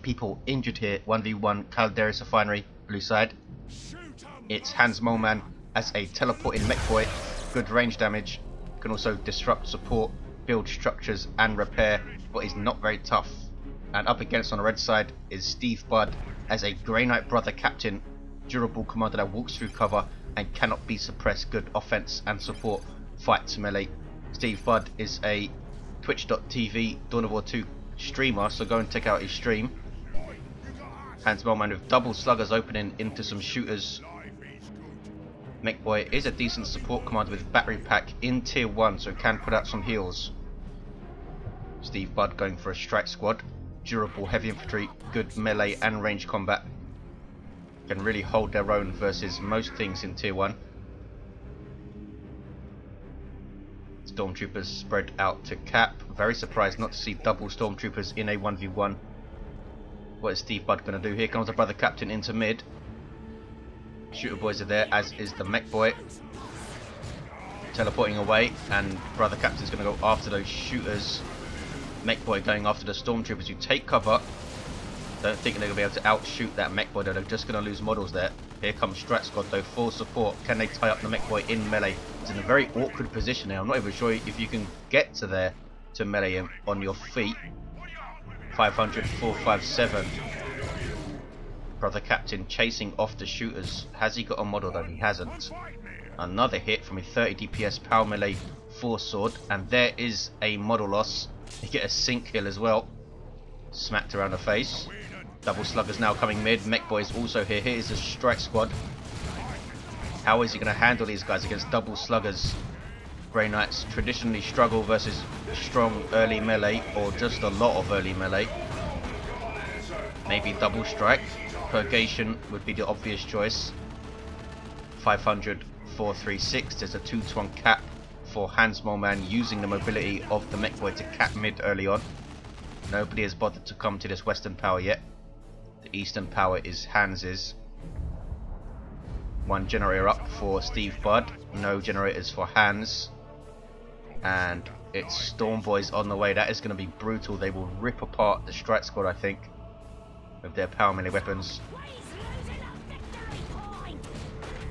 people injured here. 1v1 Calderis Refinery, blue side. It's HansMoleman as a teleporting Mekboy. Good range damage. Can also disrupt support, build structures and repair, but is not very tough. And up against on the red side is Steve Budd as a Grey Knight brother captain. Durable commander that walks through cover and cannot be suppressed. Good offense and support. Fights melee. Steve Budd is a Twitch.tv Dawn of War 2 streamer, so go and check out his stream. HansMoleman with double sluggers opening into some shooters. Mekboy is a decent support commander with battery pack in tier 1, so can put out some heals. Steve Budd going for a strike squad. Durable heavy infantry, good melee and range combat. Can really hold their own versus most things in tier 1. Stormtroopers spread out to cap. Very surprised not to see double stormtroopers in a 1v1. What is Steve Budd going to do? Here comes the brother captain into mid. Shooter boys are there, as is the Mekboy. Teleporting away, and brother captain's going to go after those shooters. Mekboy going after the stormtroopers who take cover. Don't think they're going to be able to outshoot that Mekboy though. They're just going to lose models there. Here comes Strat Squad though, full support. Can they tie up the Mekboy in melee? It's in a very awkward position here. I'm not even sure if you can get to there to melee him on your feet. 500, 457. Brother Captain chasing off the shooters. Has he got a model though? He hasn't. Another hit from a 30 DPS power melee 4 sword. And there is a model loss. You get a sink kill as well. Smacked around the face. Double sluggers now coming mid. Mekboy is also here. Here is a strike squad. How is he going to handle these guys against double sluggers? Grey Knights traditionally struggle versus strong early melee, or just a lot of early melee. Maybe double strike. Purgation would be the obvious choice. 500, 436. There's a 2-to-1 cap for HansMoleman using the mobility of the Mekboy to cap mid early on. Nobody has bothered to come to this western power yet. The eastern power is Hans's. 1 generator up for Steve Budd. No generators for Hans. And it's Storm Boys on the way. That is going to be brutal. They will rip apart the strike squad, I think, with their power melee weapons.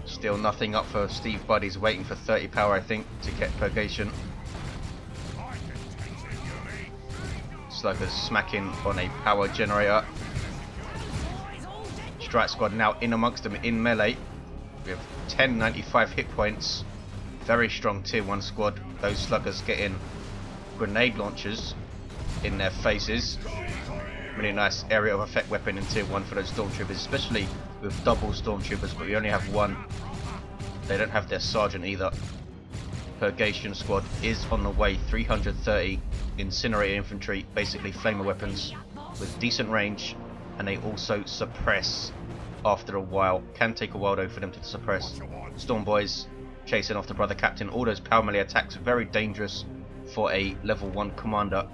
Still nothing up for Steve Budd. He's waiting for 30 power, I think, to get Purgation. Sluggers smacking on a power generator. Strike squad now in amongst them in melee. We have 1095 hit points. Very strong tier 1 squad. Those sluggers getting grenade launchers in their faces. Really nice area of effect weapon in tier 1 for those stormtroopers, especially with double stormtroopers, but we only have 1. They don't have their sergeant either. Purgation squad is on the way. 330 incinerator infantry, basically flamer weapons with decent range, and they also suppress after a while. Can take a while though for them to suppress. Storm Boys chasing off the brother captain. All those power melee attacks very dangerous for a level 1 commander.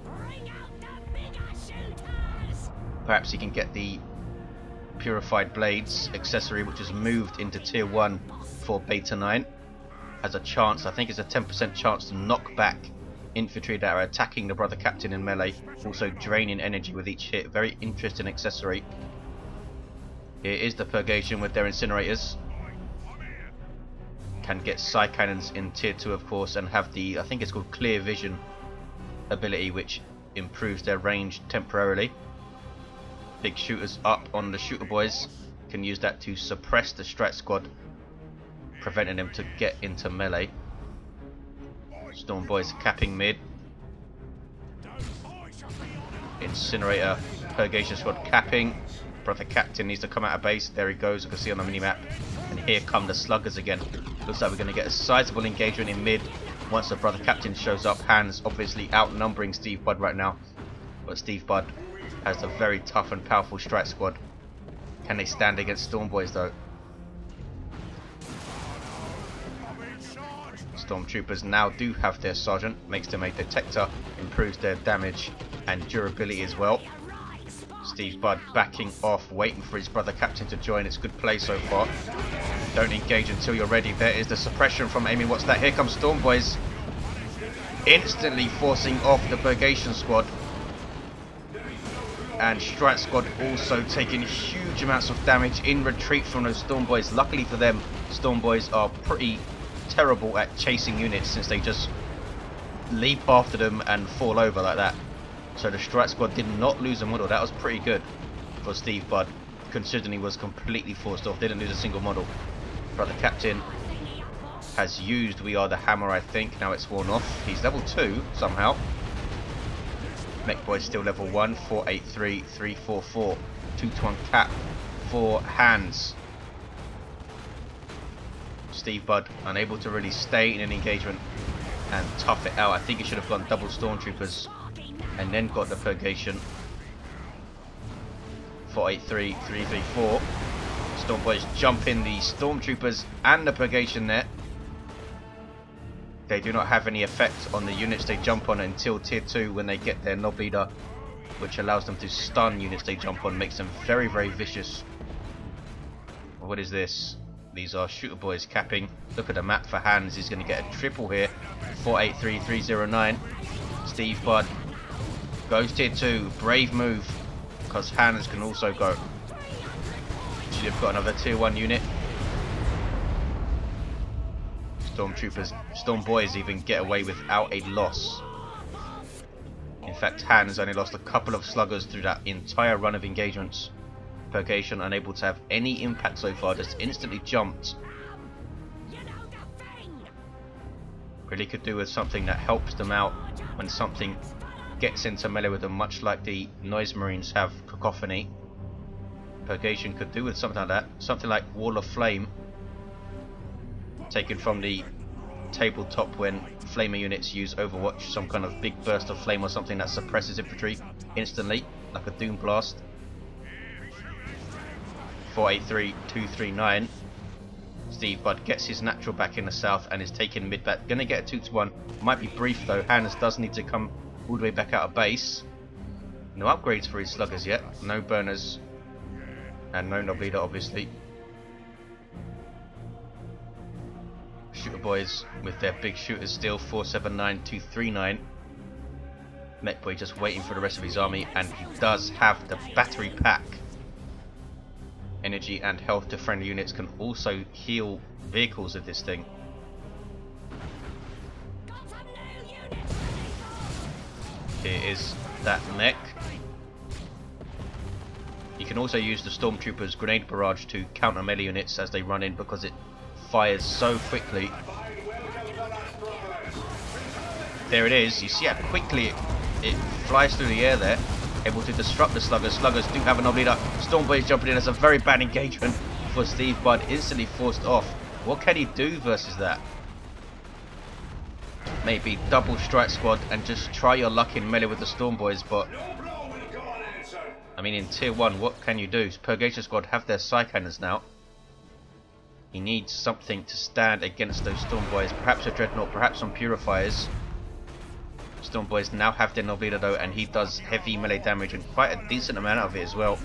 Perhaps he can get the Purified Blades accessory, which is moved into tier 1 for Beta 9. Has a chance, I think it's a 10% chance to knock back infantry that are attacking the brother captain in melee, also draining energy with each hit. Very interesting accessory. Here is the Purgation with their incinerators. Can get Psy Cannons in tier 2 of course, and have the, I think it's called Clear Vision ability, which improves their range temporarily. Big shooters up on the shooter boys. Can use that to suppress the strike squad, preventing them to get into melee. Storm Boys capping mid. Incinerator Purgation squad capping. Brother Captain needs to come out of base. There he goes, you can see on the minimap. And here come the sluggers again. Looks like we're going to get a sizable engagement in mid once the brother captain shows up. Hans obviously outnumbering Steve Budd right now, but Steve Budd has a very tough and powerful strike squad. Can they stand against Storm Boys though? Stormtroopers now do have their sergeant, makes them a detector, improves their damage and durability as well. Steve Budd backing off, waiting for his brother captain to join. It's good play so far. Don't engage until you're ready. There is the suppression from Amy. What's that? Here comes Storm Boys, instantly forcing off the Purgation squad. And Strike Squad also taking huge amounts of damage in retreat from those Storm Boys. Luckily for them, Storm Boys are pretty terrible at chasing units since they just leap after them and fall over like that. So the Strike Squad did not lose a model. That was pretty good for Steve Budd, considering he was completely forced off. Didn't lose a single model. Brother Captain has used We Are the Hammer, I think. Now it's worn off. He's level 2 somehow. Mekboy still level 1. 483, 344. 2-to-1 cap for Hans. Steve Budd unable to really stay in an engagement and tough it out. I think he should have gone double Stormtroopers and then got the Purgation. 483, 334. Storm Boys jump in the Stormtroopers and the Purgation there. They do not have any effect on the units they jump on until tier 2 when they get their Nob Leader, which allows them to stun units they jump on, makes them very, very vicious. What is this? These are Shooter Boys capping. Look at the map for Hans. He's going to get a triple here. 483, 309. Steve Budd goes tier 2. Brave move, because Hans can also go. Should have got another tier 1 unit. Stormtroopers, Storm Boys even get away without a loss. In fact, Hans only lost a couple of sluggers through that entire run of engagements. Purgation unable to have any impact so far, just instantly jumped. Really could do with something that helps them out when something gets into melee with them, much like the Noise Marines have Cacophony. Purgation could do with something like that, something like Wall of Flame, taken from the tabletop when flamer units use Overwatch, some kind of big burst of flame or something that suppresses infantry instantly, like a Doom Blast. 483, 239. Steve Budd gets his natural back in the south and is taking mid back. Gonna get a 2-to-1. Might be brief though. Hans does need to come all the way back out of base. No upgrades for his sluggers yet. No burners. And no Nob Leader obviously. Shooter Boys with their big shooters still. 479, 239. Mekboy just waiting for the rest of his army, and he does have the battery pack. Energy and health to friendly units, can also heal vehicles with this thing. Here is that mech. You can also use the Stormtroopers' grenade barrage to counter melee units as they run in, because it fires so quickly. There it is. You see how quickly it flies through the air there, able to disrupt the sluggers. Sluggers do have a Nob Leader. Storm Boys jumping in. As a very bad engagement for Steve Budd, instantly forced off. What can he do versus that? Maybe double Strike Squad and just try your luck in melee with the Storm Boys, but I mean in tier 1 what can you do? Purgation Squad have their Psy Cannons now. He needs something to stand against those Storm Boys, perhaps a Dreadnought, perhaps some Purifiers. Storm Boys now have their Nob Leader though, and he does heavy melee damage and quite a decent amount of it as well.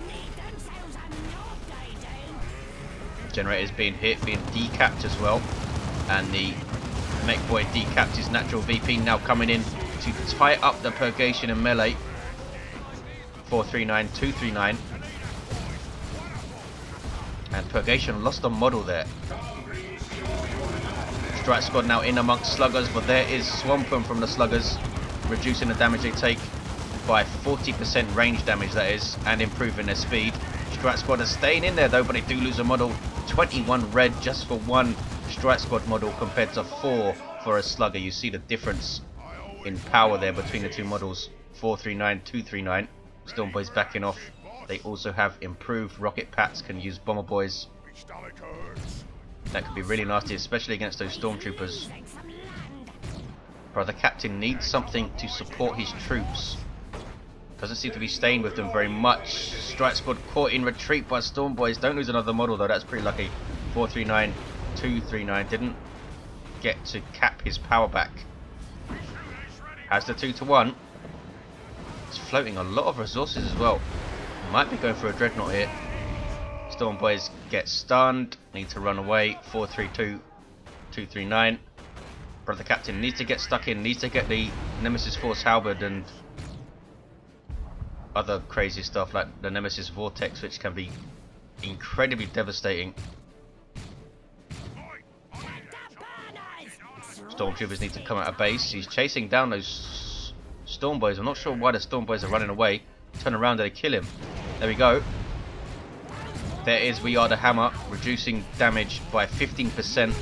Generators being hit, being decapped as well, and the Mekboy decapped his natural VP, now coming in to tie up the Purgation and melee. 439, 239. And Purgation lost a model there. Strike Squad now in amongst sluggers, but there is Swampum from the sluggers, reducing the damage they take by 40% range damage, that is, and improving their speed. Strike Squad is staying in there though, but they do lose a model. 21 red just for one Strike Squad model compared to 4 for a slugger. You see the difference in power there between the two models. 439, 239. Storm Boys backing off. They also have improved rocket pats, can use Bomber Boys. That could be really nasty, especially against those Stormtroopers. Brother Captain needs something to support his troops. Doesn't seem to be staying with them very much. Strike Squad caught in retreat by Storm Boys. Don't lose another model though, that's pretty lucky. 439, 239. Didn't get to cap his power back. Has the 2-to-1. It's floating a lot of resources as well. Might be going for a Dreadnought here. Storm Boys get stunned. Need to run away. 432, 239. Brother Captain needs to get stuck in. Needs to get the Nemesis Force Halberd and... other crazy stuff like the Nemesis Vortex, which can be incredibly devastating. Stormtroopers need to come out of base. He's chasing down those Storm Boys. I'm not sure why the Storm Boys are running away. Turn around and they kill him. There we go. There is We Are the Hammer, reducing damage by 15%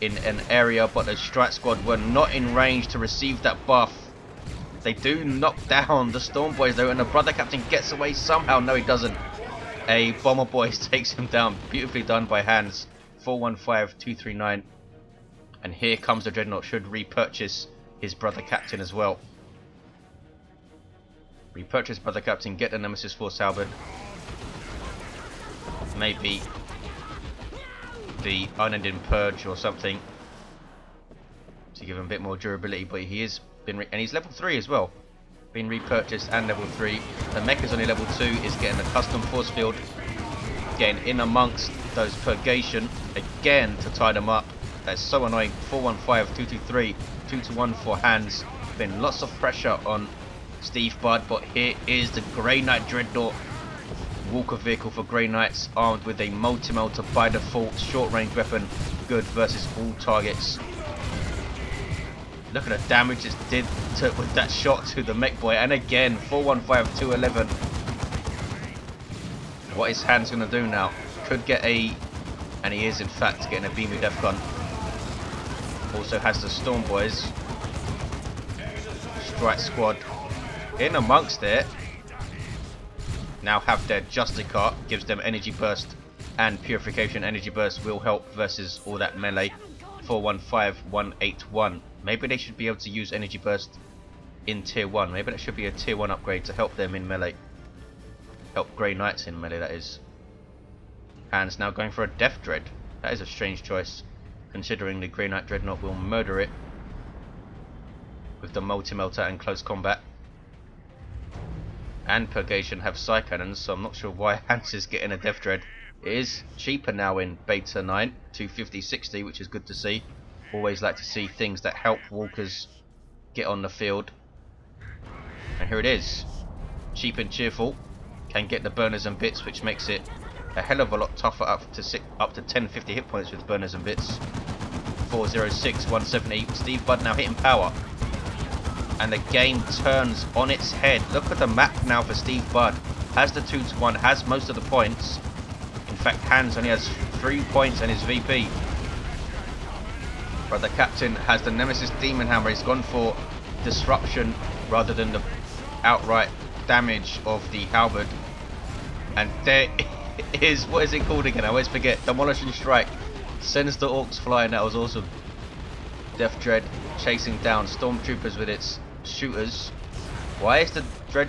in an area, but the Strike Squad were not in range to receive that buff. They do knock down the Storm Boys though, and the Brother Captain gets away somehow. No, he doesn't. A Bomber Boy takes him down. Beautifully done by Hans. 415239. And here comes the Dreadnought. Should repurchase his Brother Captain as well. Repurchase Brother Captain. Get the Nemesis Force Halberd. Maybe the Unending Purge or something to give him a bit more durability. But he is and he's level 3 as well. Been repurchased and level 3. The mech is only level 2. Is getting a custom force field. Getting in amongst those Purgation again to tie them up. That's so annoying. 415223, 2-1 for Hans. Been lots of pressure on Steve Budd, but here is the Grey Knight Dreadnought. Walker vehicle for Grey Knights, armed with a multi-melter by default, short range weapon, good versus all targets. Look at the damage it did with that shot to the Mekboy, and again 415211. What is Hans going to do now? Could get a, and he is in fact getting a beam of death gun. Also has the Storm Boys, Strike Squad in amongst it. Now have their Justicar, gives them energy burst, and Purification energy burst will help versus all that melee. 415181. Maybe they should be able to use energy burst in tier 1. Maybe that should be a tier 1 upgrade to help them in melee. Help Grey Knights in melee, that is. Hans now going for a Death Dread. That is a strange choice, considering the Grey Knight Dreadnought will murder it with the multi-melter and close combat. And Purgation have Psy Cannons, so I'm not sure why Hans is getting a Death Dread. It is cheaper now in Beta 9, 250-60, which is good to see. Always like to see things that help walkers get on the field. And here it is. Cheap and cheerful. Can get the burners and bits, which makes it a hell of a lot tougher up to 1050 hit points with burners and bits. 406, 170. Steve Budd now hitting power. And the game turns on its head. Look at the map now for Steve Budd. Has the 2-1, has most of the points. In fact, Hans only has 3 points and his VP. But the Captain has the Nemesis Demon Hammer. He's gone for disruption rather than the outright damage of the Halberd. And there is, what is it called again? I always forget. Demolishing Strike. Sends the Orks flying. That was awesome. Death Dread chasing down Stormtroopers with its shooters. Why is the Dread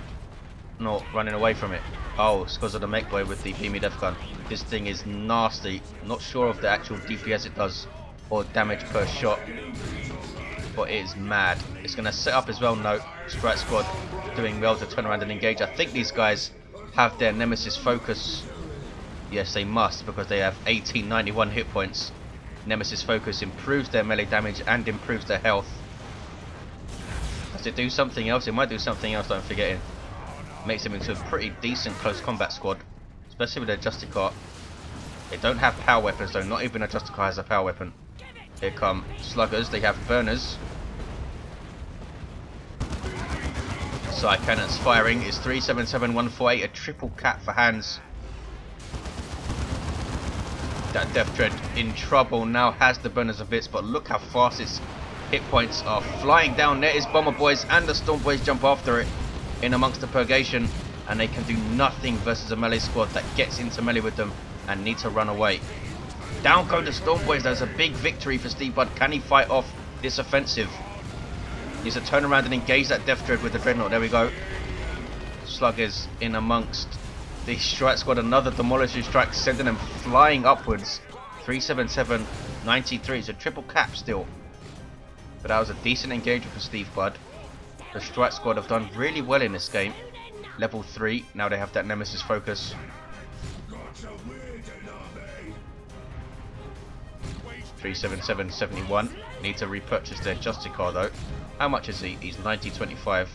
not running away from it? Oh, it's because of the Mekboy with the beamy death gun. This thing is nasty. Not sure of the actual DPS it does or damage per shot, but it is mad. It's going to set up as well. No, Strike Squad doing well to turn around and engage. I think these guys have their Nemesis Focus. Yes, they must, because they have 1891 hit points. Nemesis Focus improves their melee damage and improves their health. Does it do something else? It might do something else that I'm forgetting. Makes them into a pretty decent close combat squad, especially with their Justicar. They don't have power weapons though, not even a Justicar has a power weapon. Here come Sluggers, they have burners. Psy Cannons firing is 377148, a triple cap for Hans. That Death Dread in trouble now, has the burners and bits, but look how fast its hit points are flying down. There is Bomber Boys and the Storm Boys jump after it in amongst the Purgation, and they can do nothing versus a melee squad that gets into melee with them and need to run away. Down go the Storm Boys. There's a big victory for Steve Budd. Can he fight off this offensive? He needs to turn around and engage that Death Dread with the Dreadnought. There we go. Sluggers in amongst the Strike Squad. Another demolishing strike, sending them flying upwards. 377, 93. It's a triple cap still, but that was a decent engagement for Steve Budd. The Strike Squad have done really well in this game. Level 3. Now they have that Nemesis Focus. 37771. Need to repurchase their Justicar though. How much is he? He's 9025.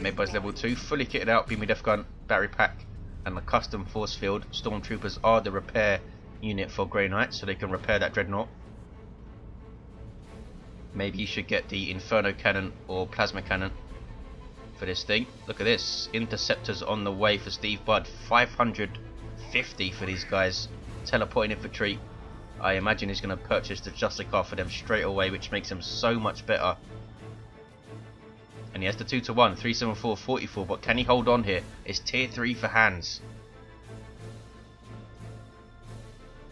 Mekboy's level 2, fully kitted out, beam me death gun, battery pack, and the custom force field. Stormtroopers are the repair unit for Grey Knight, so they can repair that dreadnought. Maybe you should get the Inferno Cannon or Plasma Cannon for this thing. Look at this. Interceptors on the way for Steve Budd. 550 for these guys. Teleporting infantry. I imagine he's going to purchase the Justicar for them straight away, which makes him so much better. And he has the 2-to-1, 374, 44. But can he hold on here? It's tier 3 for Hans.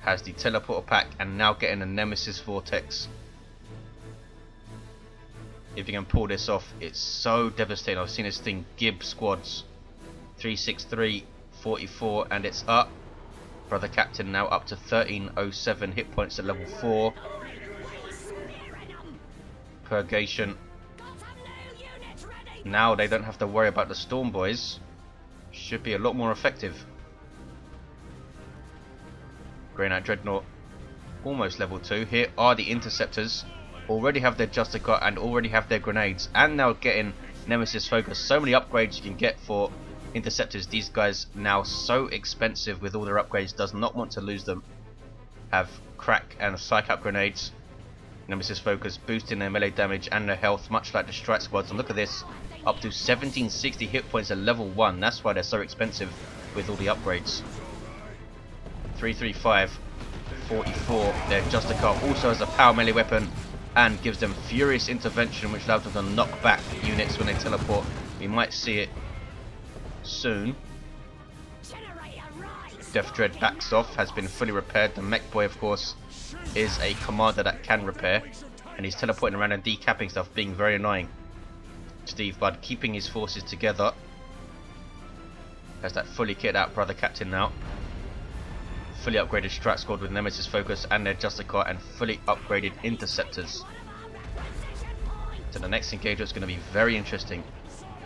Has the teleporter pack and now getting a Nemesis Vortex. If you can pull this off, it's so devastating. I've seen this thing gib squads. 363, 44, and it's up. Brother Captain now up to 1307 hit points at level 4. Purgation. Now they don't have to worry about the Storm Boys. Should be a lot more effective. Grey Knight Dreadnought almost level 2. Here are the Interceptors. Already have their Justicar and already have their grenades, and now getting Nemesis Focus. So many upgrades you can get for Interceptors. These guys now so expensive with all their upgrades, does not want to lose them. Have crack and psych out grenades. Nemesis Focus boosting their melee damage and their health, much like the Strike Squads. And look at this, up to 1760 hit points at level 1. That's why they're so expensive with all the upgrades. 335, 44. Their Justicar also has a power melee weapon and gives them Furious Intervention, which allows them to knock back units when they teleport. We might see it soon. Death Dread backs off, has been fully repaired. The Mekboy, of course, is a commander that can repair, and he's teleporting around and decapping stuff, being very annoying. Steve Budd keeping his forces together. Has that fully kitted out Brother Captain now. Fully upgraded Strat Squad with Nemesis Focus and their Justicar, and fully upgraded Interceptors. So the next engagement is going to be very interesting.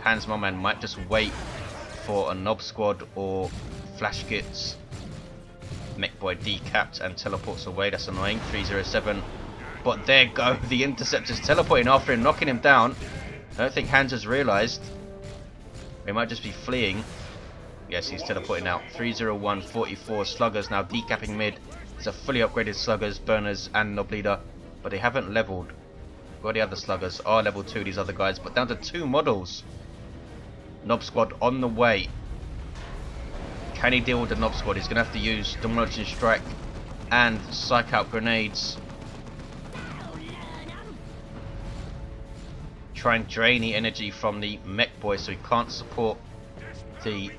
HansMoleman might just wait for a Nob Squad or Flash Kits. Mekboy decapped and teleports away. That's annoying. 307. But there go the Interceptors teleporting after him, knocking him down. I don't think Hans has realised. They might just be fleeing. Yes, he's teleporting out. 301, 44 Sluggers now decapping mid. It's a fully upgraded Sluggers, Burners and Nob Leader, but they haven't leveled. Well, the other Sluggers are level 2, these other guys, but down to 2 models. Nob Squad on the way. Can he deal with the Nob Squad? He's going to have to use Demolition Strike and Psych Out Grenades. Try and drain the energy from the Mekboy so he can't support the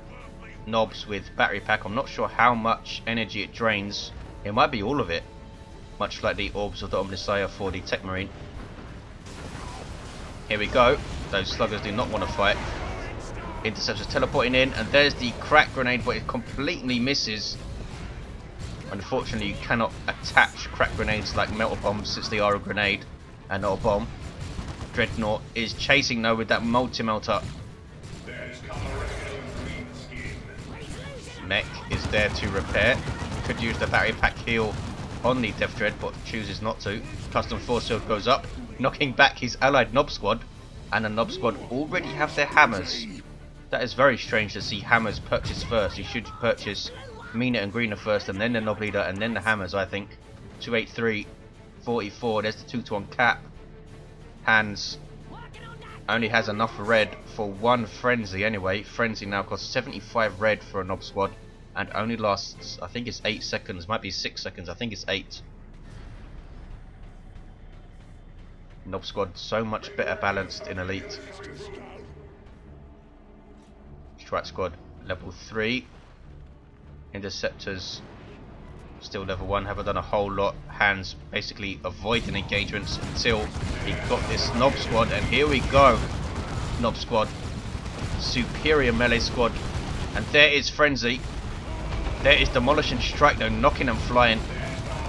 Nobs with battery pack. I'm not sure how much energy it drains. It might be all of it, much like the Orbs of the Omnissiah for the Tech Marine. Here we go. Those Sluggers do not want to fight. Interceptors teleporting in, and there's the crack grenade, but it completely misses. Unfortunately, you cannot attach crack grenades like melter bombs, since they are a grenade and not a bomb. Dreadnought is chasing though with that multi-melter. Mech is there to repair. Could use the battery pack heal on the Death Dread, but chooses not to. Custom Force Field goes up, knocking back his allied Nob Squad, and the Nob Squad already have their hammers. That is very strange to see hammers purchased first. You should purchase Meaner and Greener first, and then the Nob Leader, and then the hammers, I think. 283, 44, there's the 2-to-1 cap. Hans only has enough red for 1 Frenzy anyway. Frenzy now costs 75 red for a Nob Squad, and only lasts, I think it's 8 seconds, might be 6 seconds, I think it's 8. Nob Squad so much better balanced in Elite. Strike Squad level 3. Interceptors still level 1, haven't done a whole lot. Hans basically avoiding engagements until he got this Nob Squad, and here we go. Nob Squad, superior melee squad, and there is Frenzy. There is Demolition Strike though, knocking and flying.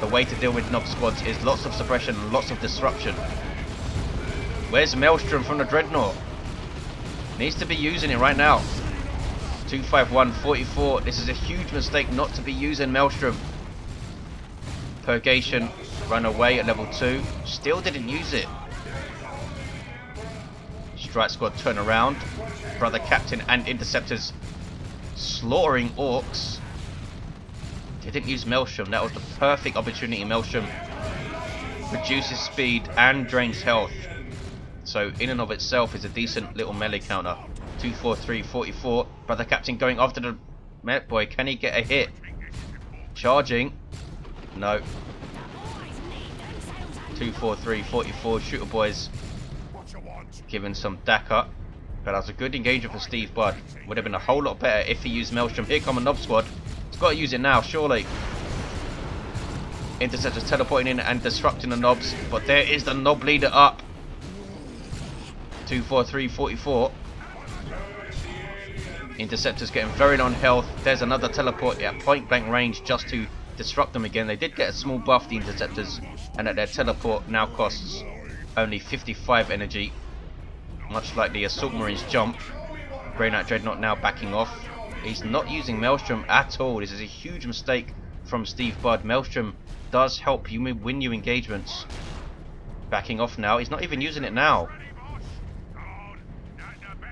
The way to deal with Nob Squads is lots of suppression and lots of disruption. Where's Maelstrom from the Dreadnought? Needs to be using it right now. 251, 44. This is a huge mistake not to be using Maelstrom. Purgation, run away at level 2. Still didn't use it. Strike Squad turn around. Brother Captain and Interceptors slaughtering Orks. They didn't use Maelstrom. That was the perfect opportunity. Maelstrom reduces speed and drains health. So in and of itself is a decent little melee counter. 243, 44. Brother Captain going after the Mekboy. Can he get a hit? Charging. No. 243, 44. Shooter boys giving some Dakar. But that was a good engagement for Steve Budd. Would have been a whole lot better if he used Maelstrom. Here come a Nob Squad. He's got to use it now, surely. Interceptors teleporting in and disrupting the Nobs. But there is the Nob leader up. 243, 44. Interceptors getting very low on health. There's another teleport at point blank range just to disrupt them again. They did get a small buff, the Interceptors, and that their teleport now costs only 55 energy. Much like the Assault Marines jump. Grey Knight Dreadnought now backing off. He's not using Maelstrom at all. This is a huge mistake from Steve Budd. Maelstrom does help you win your engagements. Backing off now. He's not even using it now.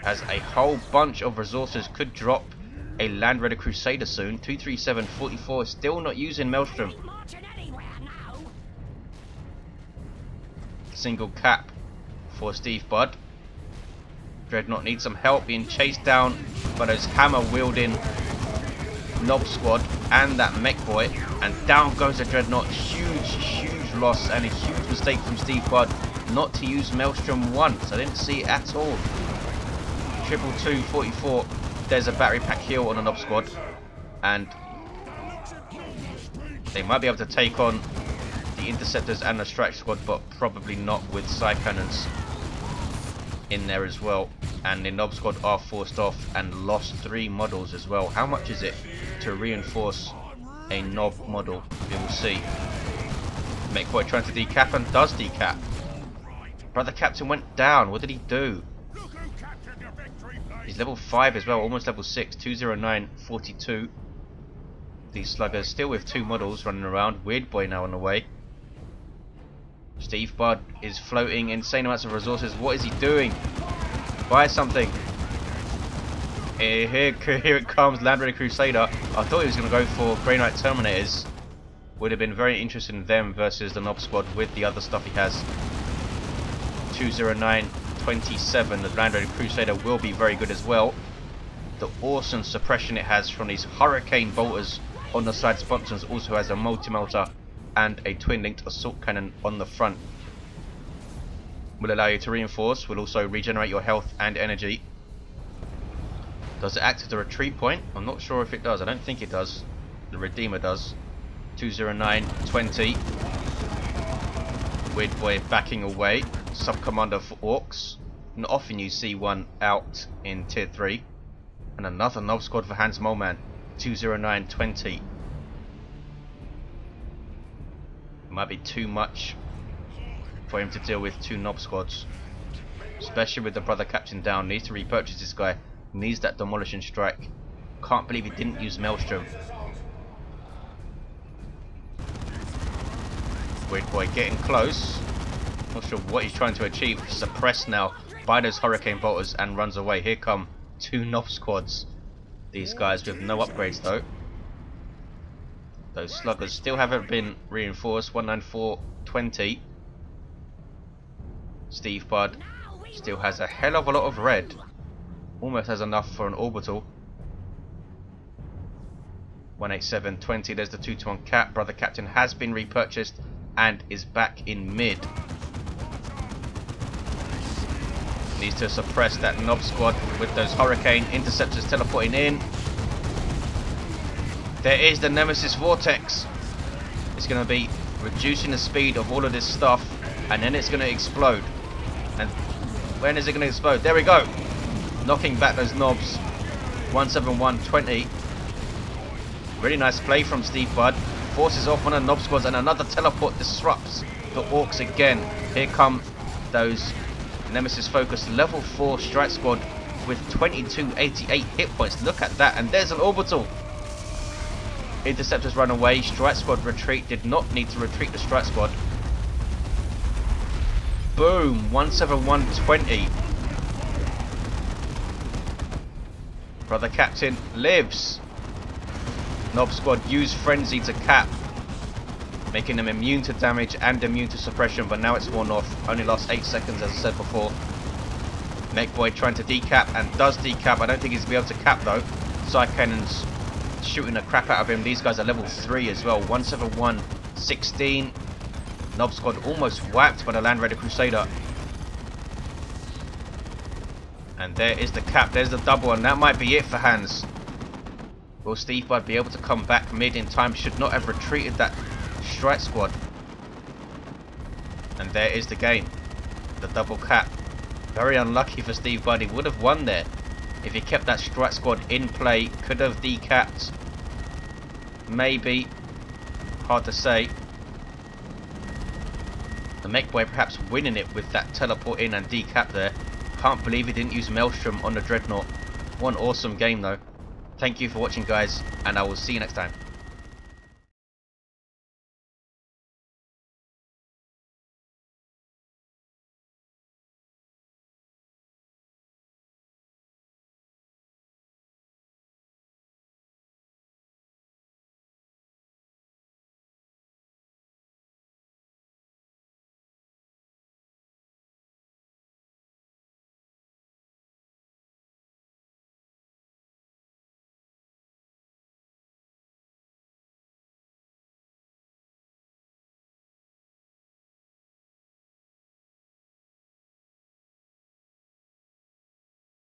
As a whole bunch of resources could drop a Land Raider Crusader soon. 237, 44 still not using Maelstrom. Single cap for Steve Budd. Dreadnought needs some help being chased down by those hammer wielding Nob Squad and that Mekboy, and down goes the Dreadnought. Huge loss and a huge mistake from Steve Budd not to use Maelstrom once. I didn't see it at all. 222, 44. There's a battery pack heal on a Nob Squad, and they might be able to take on the Interceptors and the Strike Squad, but probably not with Psy Cannons in there as well. And the Nob Squad are forced off and lost 3 models as well. How much is it to reinforce a Nob model? We will see. Mekboy trying to decap and does decap. Brother Captain went down. What did he do? He's level 5 as well, almost level 6. 209, 42. These sluggers still with 2 models running around. Weird Boy now on the way. Steve Budd is floating insane amounts of resources. What is he doing? Buy something. Here it comes, Land Raider Crusader. I thought he was going to go for Grey Knight Terminators. Would have been very interested in them versus the Nob Squad with the other stuff he has. 209, 27. The Land Raider Crusader will be very good as well. The awesome suppression it has from these Hurricane Bolters on the side sponsons also has a multi-melter and a twin-linked assault cannon on the front. Will allow you to reinforce, will also regenerate your health and energy. Does it act as a retreat point? I'm not sure if it does. I don't think it does. The Redeemer does. 209, 20. Weird Boy backing away. Sub-Commander for Orks. Not often you see one out in Tier 3. And another Nob Squad for HansMoleman. 209, 20. It might be too much for him to deal with 2 Nob Squads. Especially with the Brother Captain down. Needs to repurchase this guy. Needs that demolishing strike. Can't believe he didn't use Maelstrom. Weird Boy getting close. Not sure what he's trying to achieve. Suppressed now by those Hurricane Bolters and runs away. Here come 2 Nob Squads. These guys with no upgrades though. Those sluggers still haven't been reinforced. 194, 20. Steve Budd still has a hell of a lot of red. Almost has enough for an orbital. 187, 20. There's the 2-to-1 cap. Brother Captain has been repurchased and is back in mid. Needs to suppress that Nob Squad with those Hurricane Interceptors teleporting in. There is the Nemesis Vortex. It's going to be reducing the speed of all of this stuff, and then it's going to explode. And when is it going to explode? There we go. Knocking back those knobs. 171, 20. Really nice play from Steve Budd. Forces off one of the Nob Squads, and another teleport disrupts the Orks again. Here come those Nemesis focused level 4 Strike Squad with 2288 hit points. Look at that, and there's an orbital. Interceptors run away. Strike Squad retreat. Did not need to retreat the Strike Squad. Boom. 171, 20. Brother Captain lives. Nob Squad use Frenzy to cap, making them immune to damage and immune to suppression, but now it's worn off. Only lost 8 seconds, as I said before. Mekboy trying to decap, and does decap. I don't think he's going to be able to cap though. Side Cannon's shooting the crap out of him. These guys are level 3 as well. 171, 16. Nob Squad almost whacked by the Land Raider Crusader. And there is the cap. There's the double, and that might be it for Hans. Will Steve Bud be able to come back mid in time? Should not have retreated that strike squad. And there is the game. The double cap. Very unlucky for Steve Bud. He would have won there if he kept that strike squad in play. Could have decapped. Maybe. Hard to say. The Mekboy perhaps winning it with that teleport in and decap there. Can't believe he didn't use Maelstrom on the Dreadnought. One awesome game though. Thank you for watching guys, and I will see you next time.